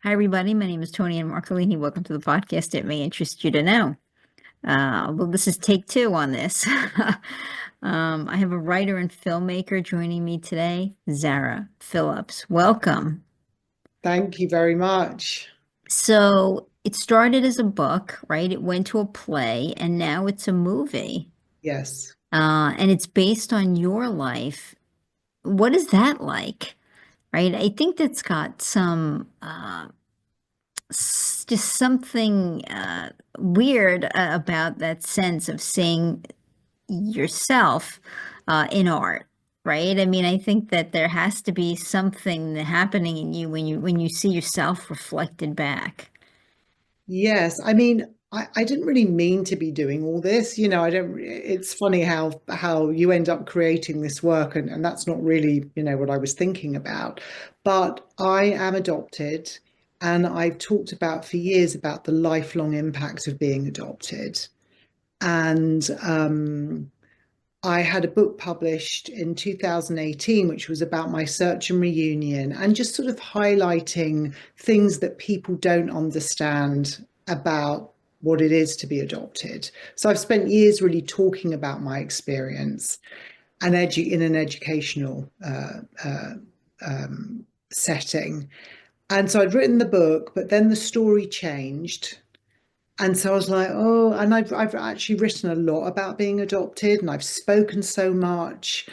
Hi, everybody. My name is Toni and Marcolini. Welcome to the podcast. It may interest you to know. Well, this is take two on this. I have a writer and filmmaker joining me today, Zara Phillips. Welcome. Thank you very much. So it started as a book, right? It went to a play, and now it's a movie. Yes. And it's based on your life. What is that like? Right? I think that's got some just something weird about that sense of seeing yourself in art, right? I mean, I think that there has to be something happening in you when you see yourself reflected back. Yes. I didn't really mean to be doing all this. I don't, it's funny how you end up creating this work and that's not really, what I was thinking about. But I am adopted and I've talked about for years about the lifelong impact of being adopted. And I had a book published in 2018, which was about my search and reunion and just sort of highlighting things that people don't understand about what it is to be adopted. So I've spent years really talking about my experience and in an educational setting. And so I'd written the book, but then the story changed. And so I was like, oh, and I've actually written a lot about being adopted and I've spoken so much.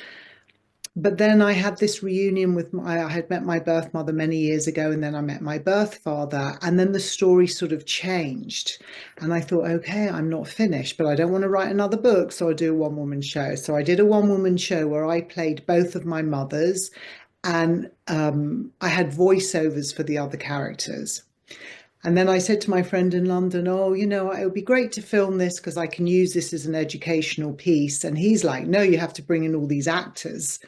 But then I had this reunion I had met my birth mother many years ago, and then I met my birth father. And then the story sort of changed. And I thought, okay, I'm not finished, but I don't want to write another book. So I'll do a one-woman show. So I did a one-woman show where I played both of my mothers and I had voiceovers for the other characters. And then I said to my friend in London, oh, it would be great to film this because I can use this as an educational piece. And he's like, no, you have to bring in all these actors.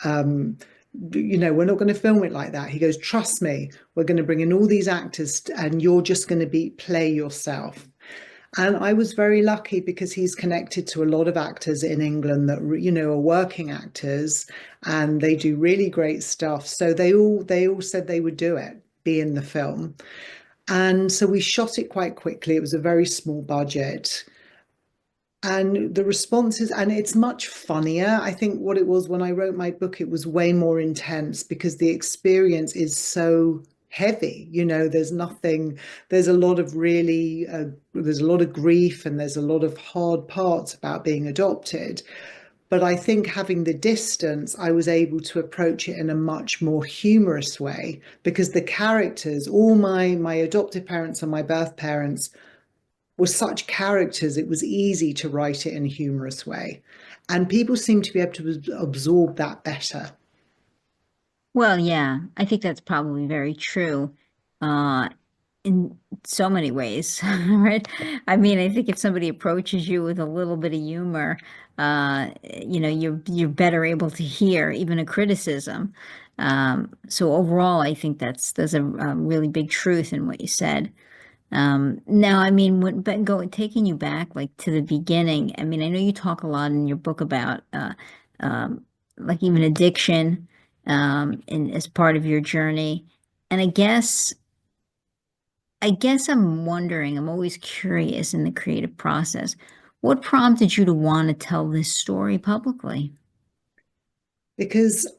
Um, we're not going to film it like that. He goes, trust me, we're going to bring in all these actors and you're just going to play yourself. And I was very lucky because he's connected to a lot of actors in England that, are working actors and they do really great stuff. So they all said they would do it, be in the film. And so we shot it quite quickly. It was a very small budget. And the responses, and it's much funnier. I think what it was when I wrote my book, it was way more intense because the experience is so heavy. There's a lot of there's a lot of grief and there's a lot of hard parts about being adopted. But I think having the distance, I was able to approach it in a much more humorous way because the characters, all my adoptive parents and my birth parents were such characters, it was easy to write it in a humorous way. And people seem to be able to absorb that better. Well, yeah, I think that's probably very true, uh, in so many ways, right? I mean, I think if somebody approaches you with a little bit of humor, you're better able to hear even a criticism. So overall, I think there's a really big truth in what you said. Now, I mean, taking you back like to the beginning. I mean, I know you talk a lot in your book about um, like even addiction in as part of your journey. And I guess I'm wondering, I'm always curious in the creative process. What prompted you to want to tell this story publicly? Because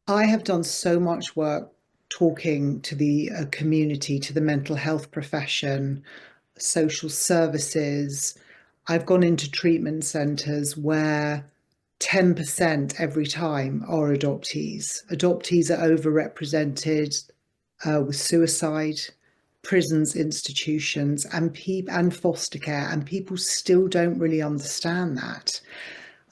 I have done so much work talking to the community, to the mental health profession, social services. I've gone into treatment centres where 10% every time are adoptees. Adoptees are overrepresented with suicide, prisons, institutions, and foster care, and people still don't really understand that.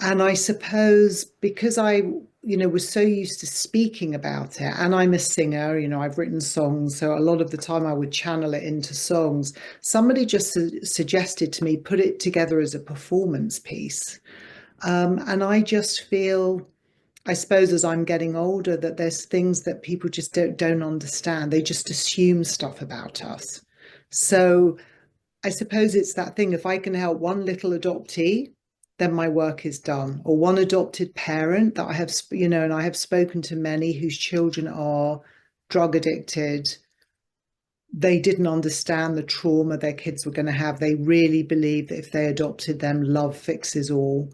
And I suppose because I, was so used to speaking about it, and I'm a singer, I've written songs, so a lot of the time I would channel it into songs. Somebody just suggested to me put it together as a performance piece. And I just feel, I suppose, as I'm getting older, that there's things that people just don't understand. They just assume stuff about us. So I suppose it's that thing. If I can help one little adoptee, then my work is done. Or one adopted parent that I have, and I have spoken to many whose children are drug addicted, they didn't understand the trauma their kids were going to have. They really believed that if they adopted them, love fixes all.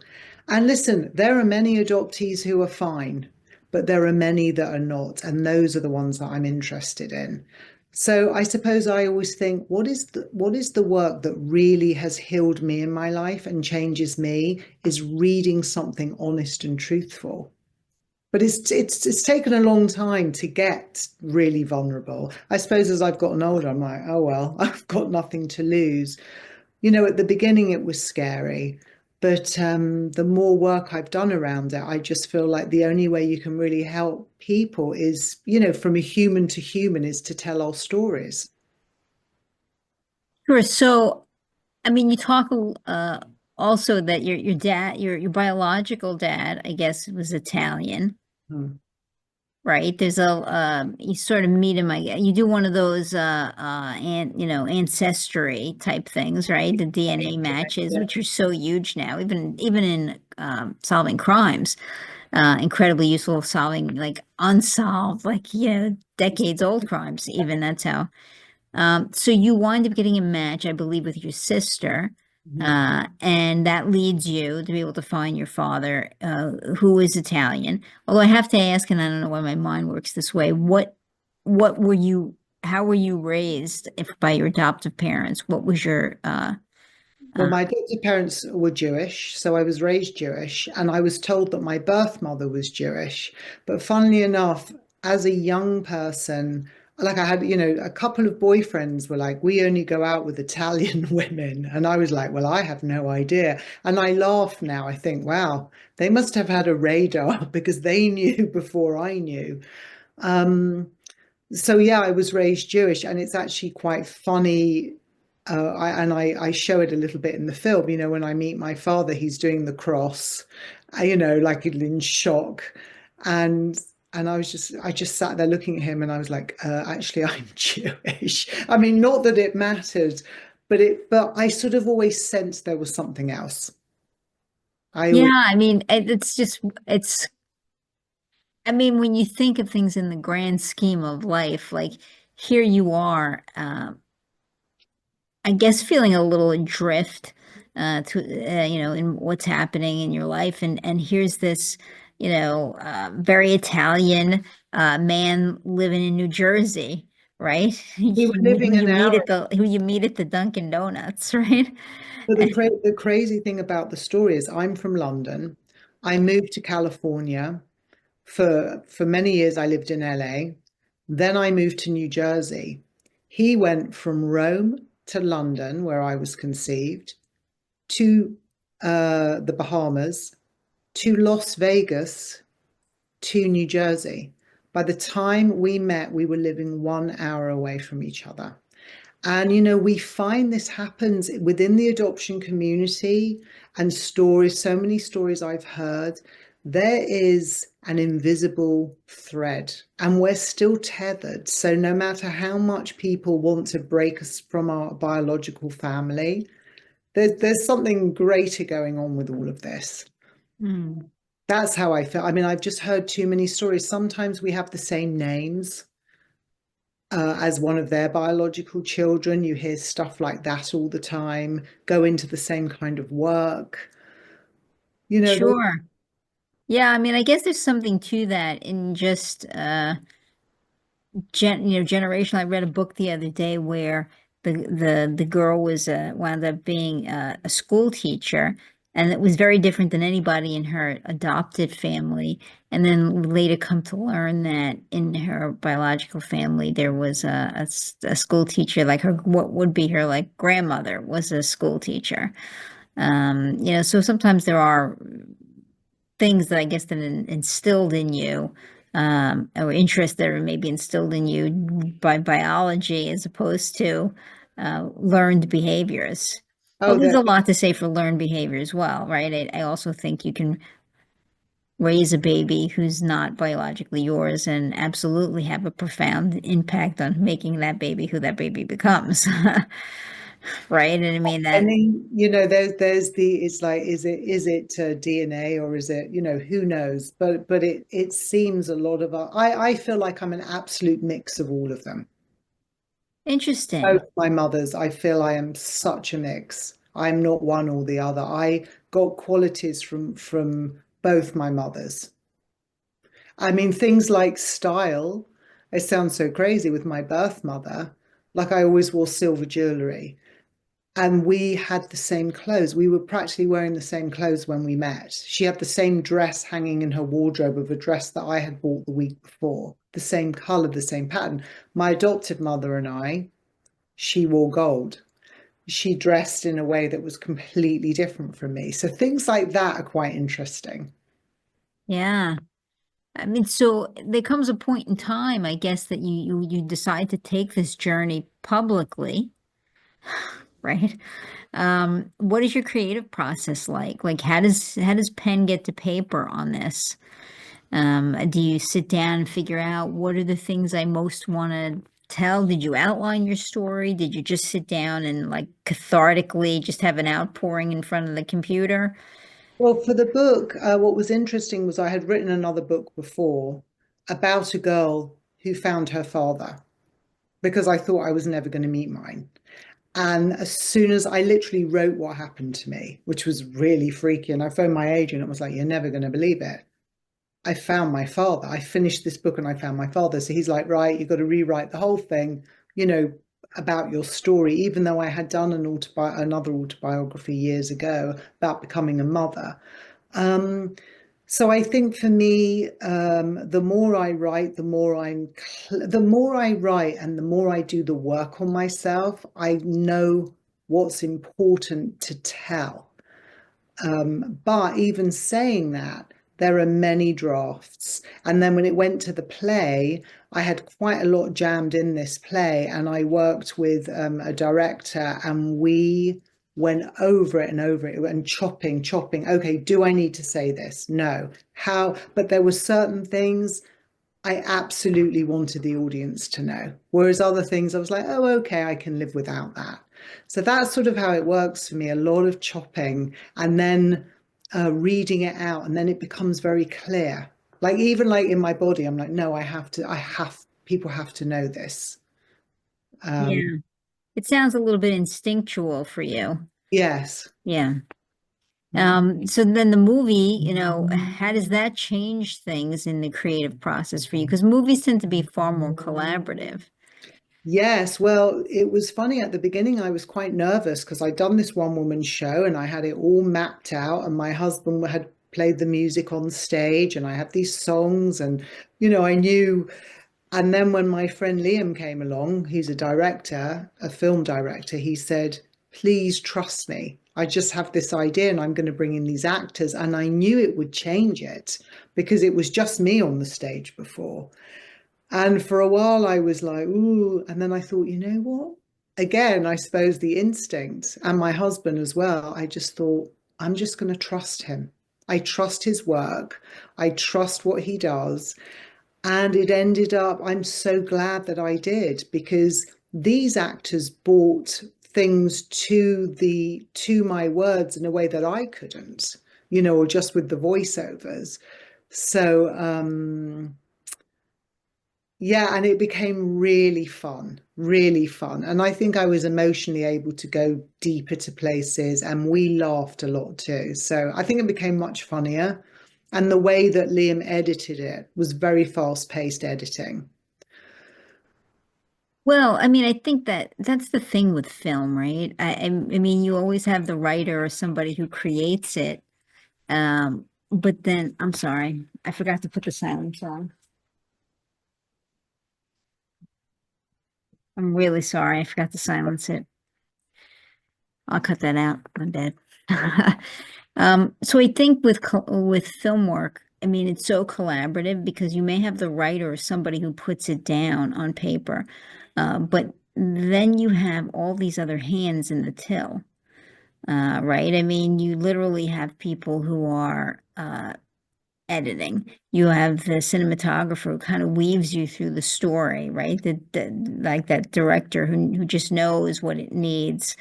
And listen, there are many adoptees who are fine, but there are many that are not. And those are the ones that I'm interested in. So I suppose I always think, what is the work that really has healed me in my life and changes me is reading something honest and truthful. But it's taken a long time to get really vulnerable. I suppose as I've gotten older, I'm like, oh well, I've got nothing to lose. At the beginning it was scary, but the more work I've done around it, I just feel like the only way you can really help people is, from a human to human, is to tell our stories. Sure. So, I mean, you talk also that your dad, your biological dad, I guess, was Italian, Hmm. right? There's a you sort of meet him. You do one of those and ancestry type things, right? The DNA matches, which are so huge now, even in solving crimes, incredibly useful solving like unsolved, like decades old crimes. Even that's how. So you wind up getting a match, I believe, with your sister, Mhm. and that leads you to be able to find your father, who is Italian. Although I have to ask, and I don't know why my mind works this way, what were you, how were you raised if by your adoptive parents? What was your Well, uh, my adopted parents were Jewish, so I was raised Jewish, and I was told that my birth mother was Jewish. But funnily enough, as a young person, like I had, a couple of boyfriends were like, we only go out with Italian women. And I was like, well, I have no idea. And I laugh now. I think, wow, they must have had a radar because they knew before I knew. Um, so yeah, I was raised Jewish, and it's actually quite funny. I show it a little bit in the film. When I meet my father, he's doing the cross, like in shock, and I just sat there looking at him, and I was like, actually, I'm Jewish. I mean, not that it mattered, but I sort of always sensed there was something else. I yeah, always, I mean, it's just it's I mean, when you think of things in the grand scheme of life, like here you are, I guess feeling a little adrift in what's happening in your life, and here's this, very Italian man living in New Jersey, right? we were living an hour. Who you meet at the Dunkin' Donuts, right? But the crazy thing about the story is I'm from London. I moved to California. For many years, I lived in LA. Then I moved to New Jersey. He went from Rome to London, where I was conceived, to the Bahamas, to Las Vegas, to New Jersey. By the time we met, we were living 1 hour away from each other. And we find this happens within the adoption community and stories, so many stories I've heard. There is an invisible thread, and we're still tethered. So, no matter how much people want to break us from our biological family, there's something greater going on with all of this. Hmm. That's how I feel. I mean, I've just heard too many stories. Sometimes we have the same names as one of their biological children. You hear stuff like that all the time, go into the same kind of work. You know, they, Sure. Yeah, I mean, I guess there's something to that in just generation. I read a book the other day where the girl was wound up being a school teacher, and it was very different than anybody in her adopted family. And then later come to learn that in her biological family there was a school teacher, like her what would be her like grandmother was a school teacher. So sometimes there are things that I guess that instilled in you, or interest that are maybe instilled in you by biology as opposed to learned behaviors. oh, Well, there's that a lot to say for learned behavior as well, right? I also think you can raise a baby who's not biologically yours and absolutely have a profound impact on making that baby who that baby becomes. Right? And I mean I that. mean, there's it's like, is it DNA, or is it, who knows? But it seems a lot of I feel like I'm an absolute mix of all of them. Both Interesting. my mothers, I feel I am such a mix. I'm not one or the other. I got qualities from both my mothers. I mean, things like style. It sounds so crazy with my birth mother. Like I always wore silver jewelry. And we had the same clothes. We were practically wearing the same clothes when we met. She had the same dress hanging in her wardrobe of a dress that I had bought the week before, the same color, the same pattern. My adopted mother and I, she wore gold. She dressed in a way that was completely different from me. So things like that are quite interesting. Yeah. I mean, so there comes a point in time, I guess, that you decide to take this journey publicly, right? What is your creative process like? Like, how does pen get to paper on this? Do you sit down and figure out what are the things I most want to tell? Did you outline your story? Did you just sit down and like cathartically just have an outpouring in front of the computer? Well, for the book, what was interesting was I had written another book before about a girl who found her father because I thought I was never going to meet mine. And as soon as I literally wrote what happened to me, which was really freaky, and I phoned my agent and was like, "You're never going to believe it. I found my father. I finished this book and I found my father." So he's like, "Right, you've got to rewrite the whole thing, you know, about your story," even though I had done another autobiography years ago about becoming a mother. Um, so I think for me, the more I write, the more I write and the more I do the work on myself, I know what's important to tell. But even saying that, there are many drafts. And then when it went to the play, I had quite a lot jammed in this play, and I worked with a director, and we went over it and over it and chopping, chopping. Okay, do I need to say this? No. How? But there were certain things I absolutely wanted the audience to know. Whereas other things, I was like, oh, okay, I can live without that. So that's sort of how it works for me, a lot of chopping and then reading it out, and then it becomes very clear. Like, even like in my body, I'm like, no, people have to know this. Um, Yeah. It sounds a little bit instinctual for you. yes. Yeah. So then the movie, how does that change things in the creative process for you? Because movies tend to be far more collaborative. Yes, well, it was funny at the beginning. I was quite nervous because I'd done this one woman show and I had it all mapped out, and my husband had played the music on stage, and I had these songs, and I knew. And then when my friend Liam came along, he's a director, a film director, he said, "Please trust me. I just have this idea and I'm going to bring in these actors." And I knew it would change it because it was just me on the stage before. And for a while, I was like, ooh. And then I thought, you know what? Again, I suppose the instinct, and my husband as well, I just thought, I'm just going to trust him. I trust his work. I trust what he does. And it ended up, I'm so glad that I did, because these actors brought things to my words in a way that I couldn't, or just with the voiceovers. So yeah, and it became really fun, really fun. And I think I was emotionally able to go deeper to places, and we laughed a lot too. So I think it became much funnier. And the way that Liam edited it was very fast-paced editing. Well, I mean, I think that that's the thing with film, right? I mean, you always have the writer or somebody who creates it. But then I'm sorry, I forgot to put the silence on. I'm really sorry, I forgot to silence it. I'll cut that out. My bad. So I think with film work, I mean, it's so collaborative because you may have the writer or somebody who puts it down on paper, but then you have all these other hands in the till, right? I mean, you literally have people who are editing. You have the cinematographer who kind of weaves you through the story, right? Like that director who just knows what it needs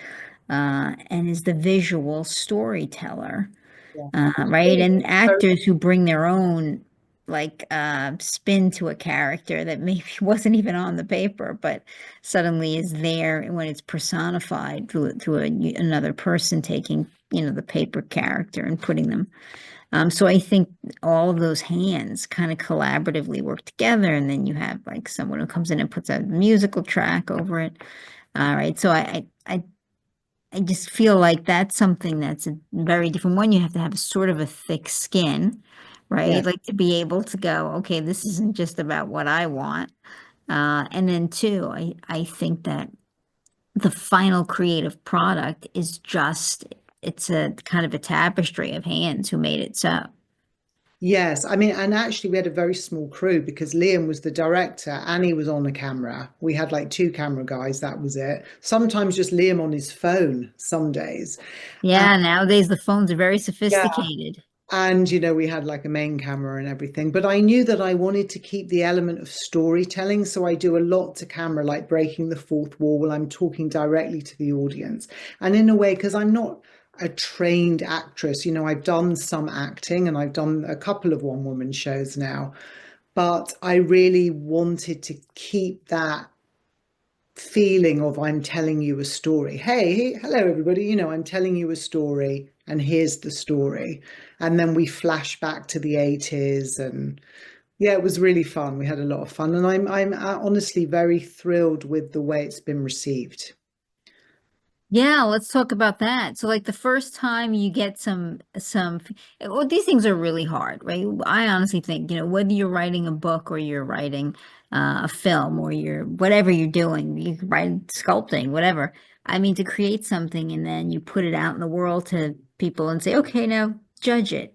and is the visual storyteller, Yeah. right? And actors who bring their own. like spin to a character that maybe wasn't even on the paper, but suddenly is there when it's personified through another person taking, the paper character and putting them. So I think all of those hands kind of collaboratively work together, and then you have like someone who comes in and puts a musical track over it. All right. So I just feel like that's something that's a very different one. You have to have sort of a thick skin, right? Yes. Like to be able to go, okay, this isn't just about what I want. And then two, I think that the final creative product is just, it's a kind of a tapestry of hands who made it so. Yes, I mean, and actually, we had a very small crew because Liam was the director. Annie was on the camera. We had like two camera guys, that was it. Sometimes just Liam on his phone some days. Yeah, nowadays the phones are very Yeah. sophisticated. And, we had like a main camera and everything. But I knew that I wanted to keep the element of storytelling. So I do a lot to camera, like breaking the fourth wall while I'm talking directly to the audience. And in a way, because I'm not a trained actress, I've done some acting and I've done a couple of one-woman shows now. But I really wanted to keep that feeling of I'm telling you a story. Hey, hello everybody, I'm telling you a story and here's the story. And then we flash back to the 80s and yeah, it was really fun. We had a lot of fun and I'm honestly very thrilled with the way it's been received. Yeah, let's talk about that. So like the first time you get well, these things are really hard, right? I honestly think, whether you're writing a book or you're writing a film or you're whatever you're doing, you can write sculpting, whatever. I mean, to create something and then you put it out in the world to people and say, okay, now judge it,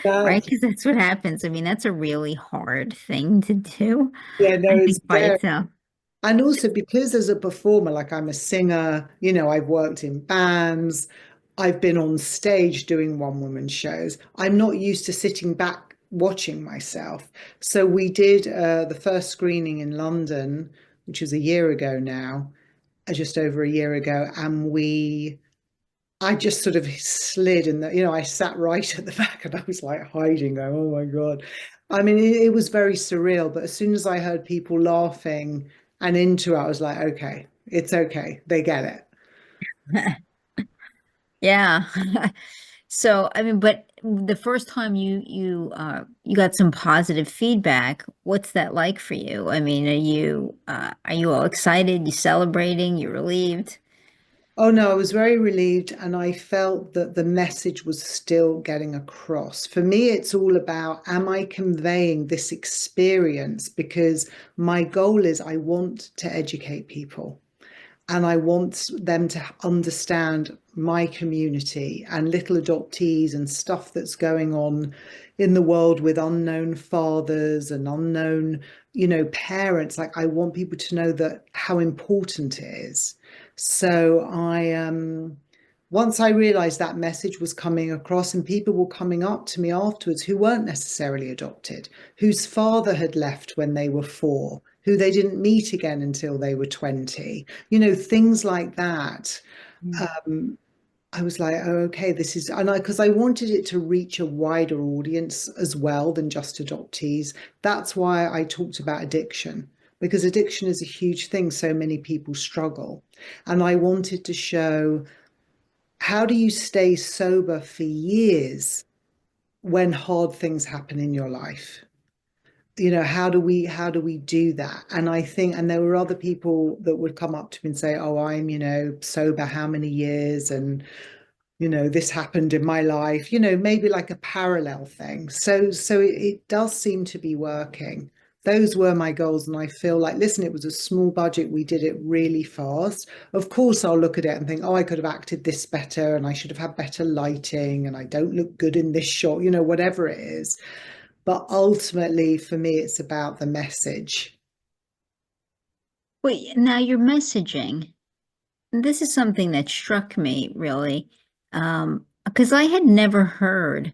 Yeah, right? Because that's what happens. I mean, that's a really hard thing to do, yeah, no, I it's think by very. itself. And also because as a performer, like I'm a singer, I've worked in bands, I've been on stage doing one-woman shows. I'm not used to sitting back watching myself. So we did the first screening in London, which was a year ago now, just over a year ago, and I just sort of slid and I sat right at the back and I was like hiding, going, oh my God. I mean, it was very surreal, but as soon as I heard people laughing and into it, I was like, okay, it's okay. They get it. Yeah. So, I mean, but the first time you got some positive feedback, what's that like for you? I mean, are you all excited? You celebrating? You relieved? Oh no, I was very relieved and I felt that the message was still getting across. For me, it's all about, am I conveying this experience? Because my goal is I want to educate people. And I want them to understand my community and little adoptees and stuff that's going on in the world with unknown fathers and unknown, parents. Like I want people to know that how important it is. So once I realized that message was coming across and people were coming up to me afterwards who weren't necessarily adopted, whose father had left when they were 4, who they didn't meet again until they were 20, things like that. Mm. Um, I was like, oh, okay, this is, and because I wanted it to reach a wider audience as well than just adoptees. That's why I talked about addiction, because addiction is a huge thing. So many people struggle. And I wanted to show how do you stay sober for years when hard things happen in your life? How do we do that? And I think, and there were other people that would come up to me and say, oh, I'm, sober how many years? And, this happened in my life, maybe like a parallel thing. So it does seem to be working. Those were my goals. And I feel like, listen, it was a small budget. We did it really fast. Of course, I'll look at it and think, oh, I could have acted this better and I should have had better lighting and I don't look good in this shot, whatever it is. But ultimately, for me, it's about the message. Wait, now your messaging. This is something that struck me really, because I had never heard.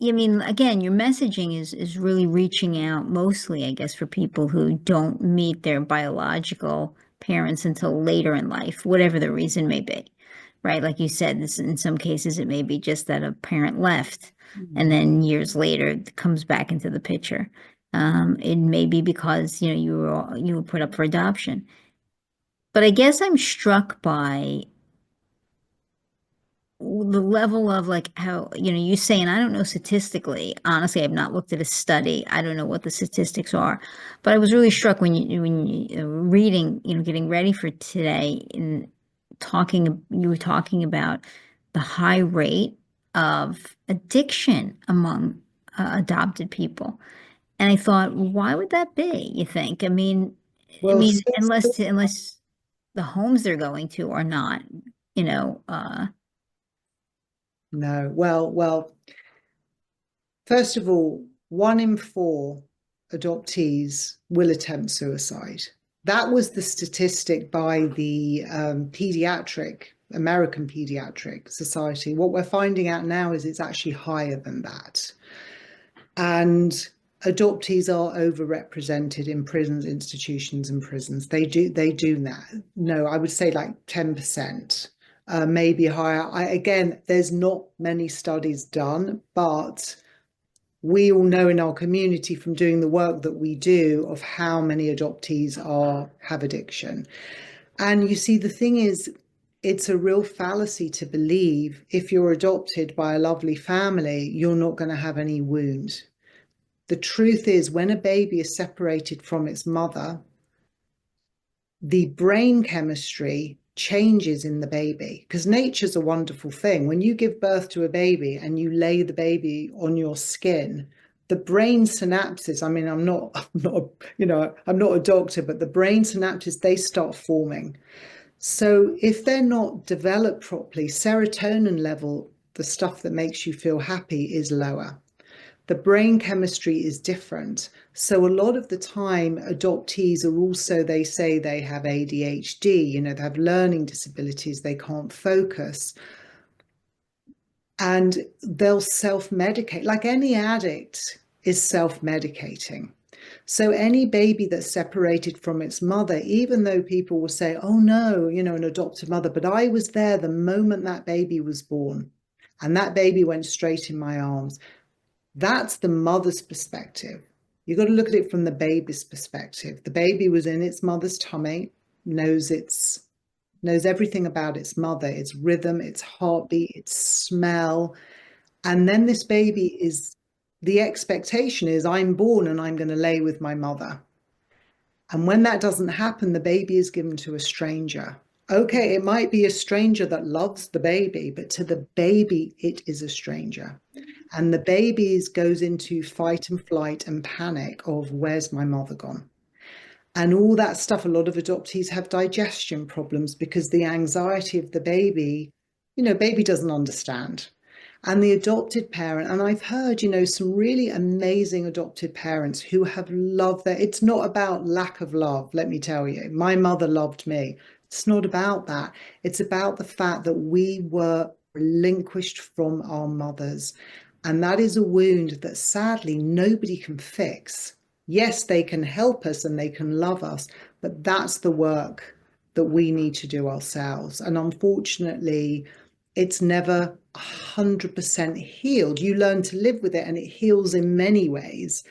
I mean, again, your messaging is really reaching out mostly, I guess, for people who don't meet their biological parents until later in life, whatever the reason may be. right? Like you said, this, in some cases, it may be just that a parent left and Mm. then years later it comes back into the picture. It may be because, you were put up for adoption. But I guess I'm struck by the level of like how, you saying, I don't know statistically. Honestly, I've not looked at a study. I don't know what the statistics are, but I was really struck when you reading, getting ready for today and you were talking about the high rate of addiction among adopted people. And I thought, why would that be, you think? I Well, mean, since unless the homes they're going to are not, you know, no, well, first of all, 1 in 4 adoptees will attempt suicide. That was the statistic by the American Pediatric Society. What we're finding out now is it's actually higher than that. And adoptees are overrepresented in prisons, institutions, and prisons. They do that. No, I would say like 10%, maybe higher. Again, there's not many studies done, but we all know in our community from doing the work that we do of how many adoptees have addiction. And you see, the thing is, it's a real fallacy to believe if you're adopted by a lovely family, you're not going to have any wound. The truth is, when a baby is separated from its mother, the brain chemistry changes in the baby because nature's a wonderful thing. When you give birth to a baby and you lay the baby on your skin, the brain synapses, I mean, I'm not a doctor, but the brain synapses, they start forming. So if they're not developed properly, serotonin level, the stuff that makes you feel happy, is lower. The brain chemistry is different. So a lot of the time, adoptees are also, they say they have ADHD, they have learning disabilities, they can't focus, and they'll self-medicate. Like any addict is self-medicating. So any baby that's separated from its mother, even though people will say, oh no, an adopted mother, but I was there the moment that baby was born, and that baby went straight in my arms. That's the mother's perspective. You've got to look at it from the baby's perspective. The baby was in its mother's tummy, knows everything about its mother, its rhythm, its heartbeat, its smell. And then this baby the expectation is I'm born and I'm going to lay with my mother. And when that doesn't happen, the baby is given to a stranger. Okay, it might be a stranger that loves the baby, but to the baby, it is a stranger. And the baby goes into fight and flight and panic of where's my mother gone? And all that stuff, a lot of adoptees have digestion problems because the anxiety of the baby, baby doesn't understand. And the adopted parent, and I've heard, some really amazing adopted parents who have loved it's not about lack of love, let me tell you. My mother loved me. It's not about that. It's about the fact that we were relinquished from our mothers. And that is a wound that sadly nobody can fix. Yes, they can help us and they can love us, but that's the work that we need to do ourselves. And unfortunately, it's never 100% healed. You learn to live with it and it heals in many ways.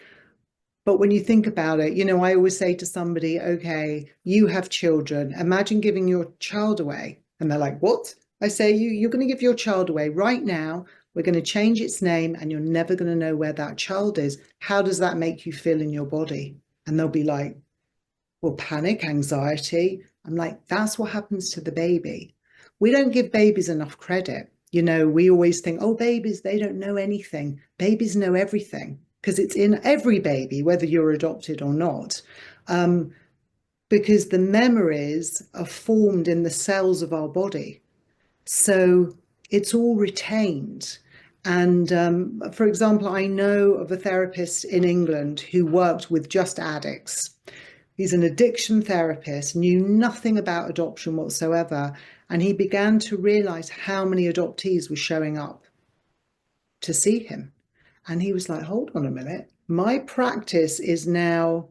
But when you think about it, I always say to somebody, okay, you have children. Imagine giving your child away. And they're like, what? I say, you're going to give your child away right now. We're going to change its name and you're never going to know where that child is. How does that make you feel in your body? And they'll be like, well, panic, anxiety. I'm like, that's what happens to the baby. We don't give babies enough credit. We always think, oh, babies, they don't know anything. Babies know everything because it's in every baby, whether you're adopted or not. Because the memories are formed in the cells of our body. So it's all retained. And for example, I know of a therapist in England who worked with just addicts. He's an addiction therapist, knew nothing about adoption whatsoever. And he began to realize how many adoptees were showing up to see him. And he was like, hold on a minute. My practice is now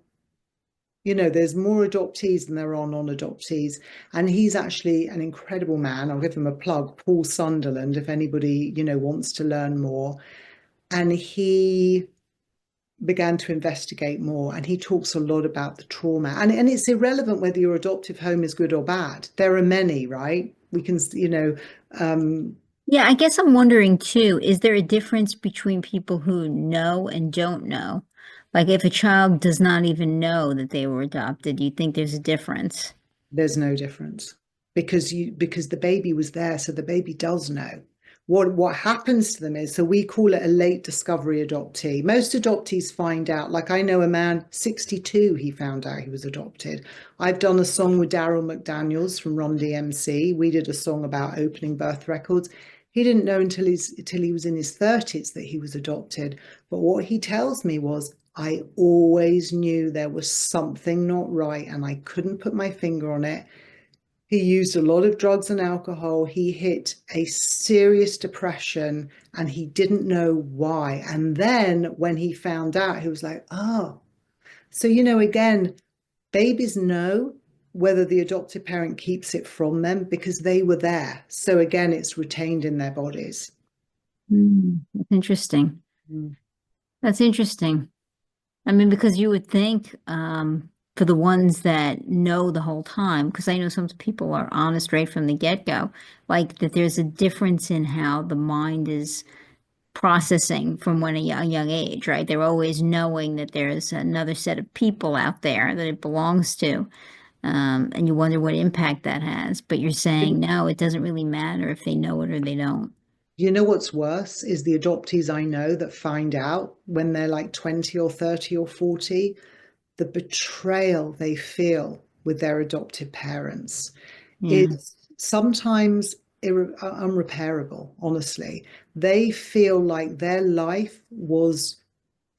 You know, there's more adoptees than there are non-adoptees. And he's actually an incredible man. I'll give him a plug, Paul Sunderland, if anybody, you know, wants to learn more. And he began to investigate more, and he talks a lot about the trauma. And it's irrelevant whether your adoptive home is good or bad. There are many, right? We can, you know, Yeah, I guess I'm wondering too, is there a difference between people who know and don't know? Like if a child does not even know that they were adopted, do you think there's a difference? there's no difference because the baby was there, so the baby does know. What happens to them is, so we call it a late discovery adoptee. Most adoptees find out, like I know a man 62, he found out he was adopted. I've done a song with Daryl McDaniels from Rom DMC. We did a song about opening birth records. He didn't know until he was in his 30s that he was adopted. But what he tells me was, I always knew there was something not right and I couldn't put my finger on it. He used a lot of drugs and alcohol. He hit a serious depression and he didn't know why. And then when he found out, he was like, oh. So, you know, again, babies know whether the adoptive parent keeps it from them because they were there. So again, it's retained in their bodies. That's interesting. Mm. That's interesting. I mean, because you would think, for the ones that know the whole time, because I know some people are honest right from the get-go, like that there's a difference in how the mind is processing from when a young age, right? They're always knowing that there's another set of people out there that it belongs to. And you wonder what impact that has. But you're saying, no, it doesn't really matter if they know it or they don't. You know what's worse is the adoptees I know that find out when they're like 20 or 30 or 40, the betrayal they feel with their adoptive parents Yeah. is sometimes unrepairable, honestly. They feel like their life was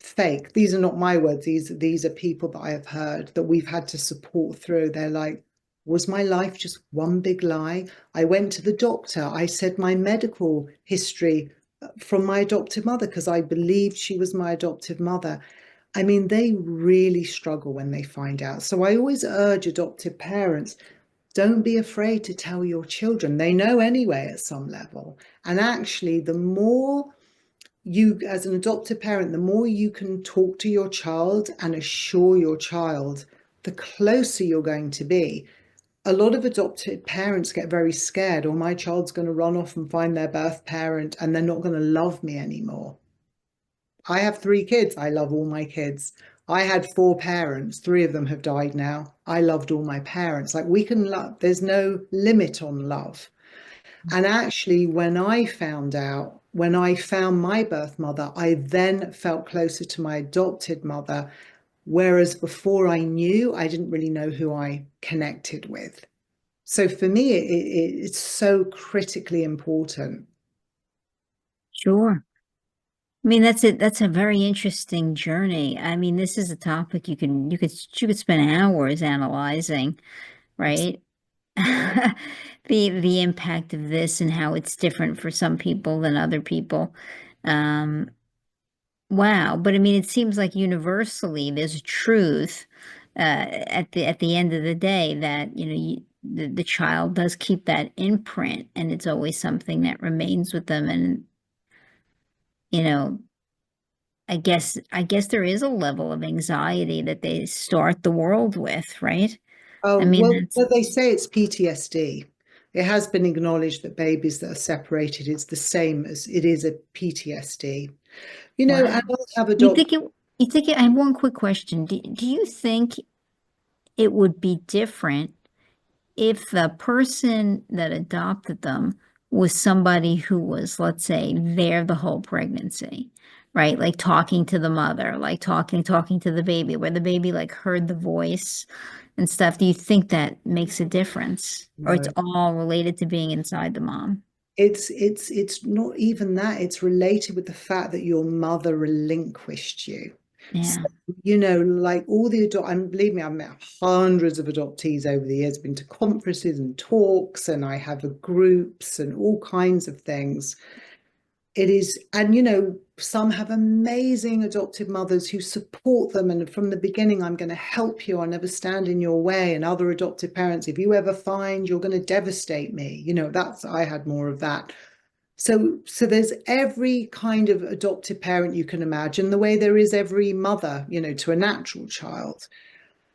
fake. These are not my words. These are people that I have heard that we've had to support through. They're like, was my life just one big lie? I went to the doctor. I said my medical history from my adoptive mother because I believed she was my adoptive mother. I mean, they really struggle when they find out. So I always urge adoptive parents, don't be afraid to tell your children. They know anyway at some level. And actually, the more you, as an adoptive parent, the more you can talk to your child and assure your child, the closer you're going to be. A lot of adopted parents get very scared, or my child's going to run off and find their birth parent and they're not going to love me anymore. I have 3 kids. I love all my kids. I had 4 parents. 3 of them have died now. I loved all my parents. Like we can love, there's no limit on love. And actually, when I found out, when I found my birth mother, I then felt closer to my adopted mother. Whereas before I knew, I didn't really know who I connected with. So for me, it's so critically important. Sure. I mean, that's it. That's a very interesting journey. I mean, this is a topic you could spend hours analyzing, right? The impact of this and how it's different for some people than other people. Um, wow. But I mean, it seems like universally there's a truth at the end of the day that, the child does keep that imprint and it's always something that remains with them. And, you know, I guess there is a level of anxiety that they start the world with, right? I mean, Well, they say it's PTSD. It has been acknowledged that babies that are separated is the same as it is a PTSD. You know, wow. adults have You adopted. think it, I have one quick question. Do you think it would be different if the person that adopted them was somebody who was, let's say, there the whole pregnancy, right? Like talking to the mother, like talking to the baby, where the baby like heard the voice and stuff. Do you think that makes a difference? Or it's No, all related to being inside the mom? it's not even that. It's related with the fact that your mother relinquished you. So, Yeah. you know, like all the and believe me, I've met hundreds of adoptees over the years, been to conferences and talks, and I have groups and all kinds of things. it is, and some have amazing adoptive mothers who support them. And from the beginning, I'm going to help you. I'll never stand in your way. And other adoptive parents, if you ever find you're going to devastate me, I had more of that. So there's every kind of adoptive parent you can imagine, the way there is every mother, to a natural child.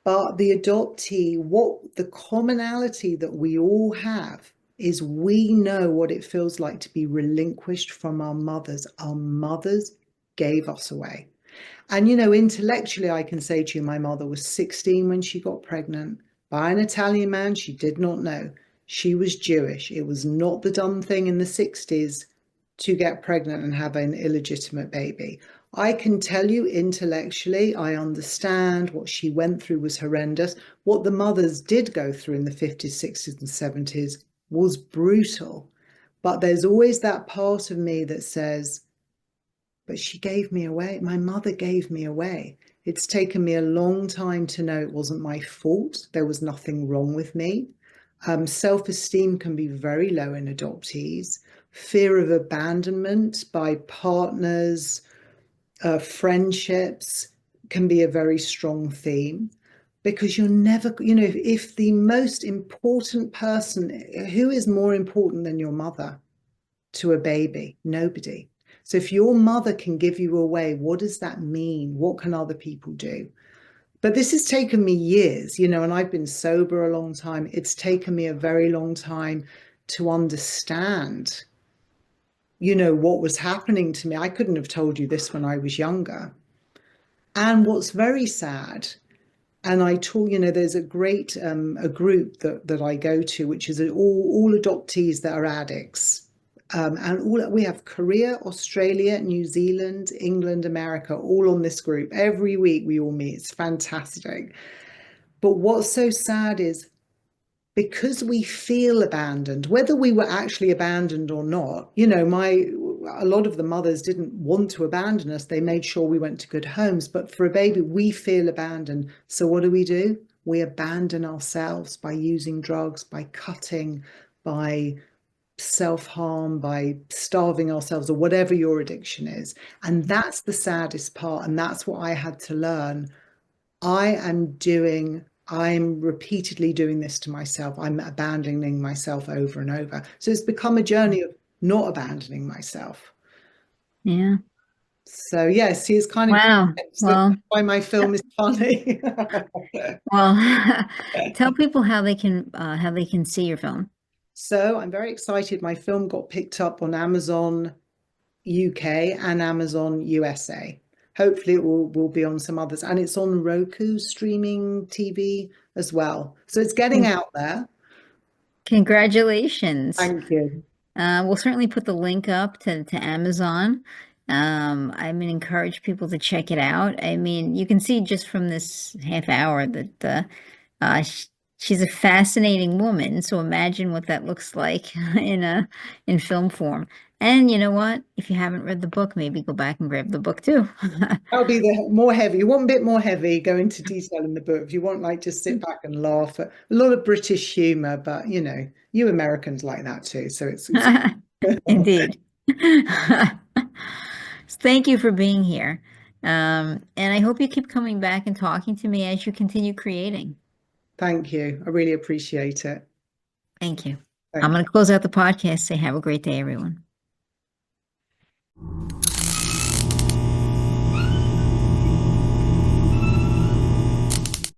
But the adoptee, what the commonality that we all have is we know what it feels like to be relinquished from our mothers. Our mothers gave us away. And, intellectually, I can say to you, my mother was 16 when she got pregnant by an Italian man she did not know. She was Jewish. It was not the done thing in the 60s to get pregnant and have an illegitimate baby. I can tell you intellectually, I understand what she went through was horrendous. What the mothers did go through in the 50s, 60s, and 70s was brutal. But there's always that part of me that says, but she gave me away. My mother gave me away. It's taken me a long time to know it wasn't my fault. There was nothing wrong with me. Self-esteem can be very low in adoptees. Fear of abandonment by partners, friendships can be a very strong theme, because you're never, if the most important person, who is more important than your mother to a baby? Nobody. So if your mother can give you away, what does that mean? What can other people do? But this has taken me years, and I've been sober a long time. It's taken me a very long time to understand, what was happening to me. I couldn't have told you this when I was younger. And what's very sad, and I told, there's a great a group that I go to, which is all adoptees that are addicts. And we have Korea, Australia, New Zealand, England, America, all on this group. Every week we all meet. It's fantastic. But what's so sad is, because we feel abandoned, whether we were actually abandoned or not, a lot of the mothers didn't want to abandon us. They made sure we went to good homes. But for a baby, we feel abandoned. So what do? We abandon ourselves by using drugs, by cutting, by self-harm, by starving ourselves, or whatever your addiction is. And that's the saddest part. And that's what I had to learn. I'm repeatedly doing this to myself. I'm abandoning myself over and over. So it's become a journey of not abandoning myself. Yeah. So yes, he's kind of, Wow. that's Well, why my film is funny. well, tell people how they can see your film. So I'm very excited. My film got picked up on Amazon UK and Amazon USA. Hopefully it will be on some others, and it's on Roku streaming TV as well. So it's getting out there. Congratulations. Thank you. We'll certainly put the link up to Amazon. I mean, encourage people to check it out. I mean, you can see just from this half hour that she's a fascinating woman. So imagine what that looks like in film form. And you know what? If you haven't read the book, maybe go back and grab the book too. That'll be the more heavy. You want a bit more heavy, go into detail in the book. If you want, like, just sit back and laugh at a lot of British humor, but you Americans like that too. So it's Indeed. Thank you for being here. And I hope you keep coming back and talking to me as you continue creating. Thank you. I really appreciate it. Thank you. I'm Thank going you. to close out the podcast. Say, have a great day, everyone.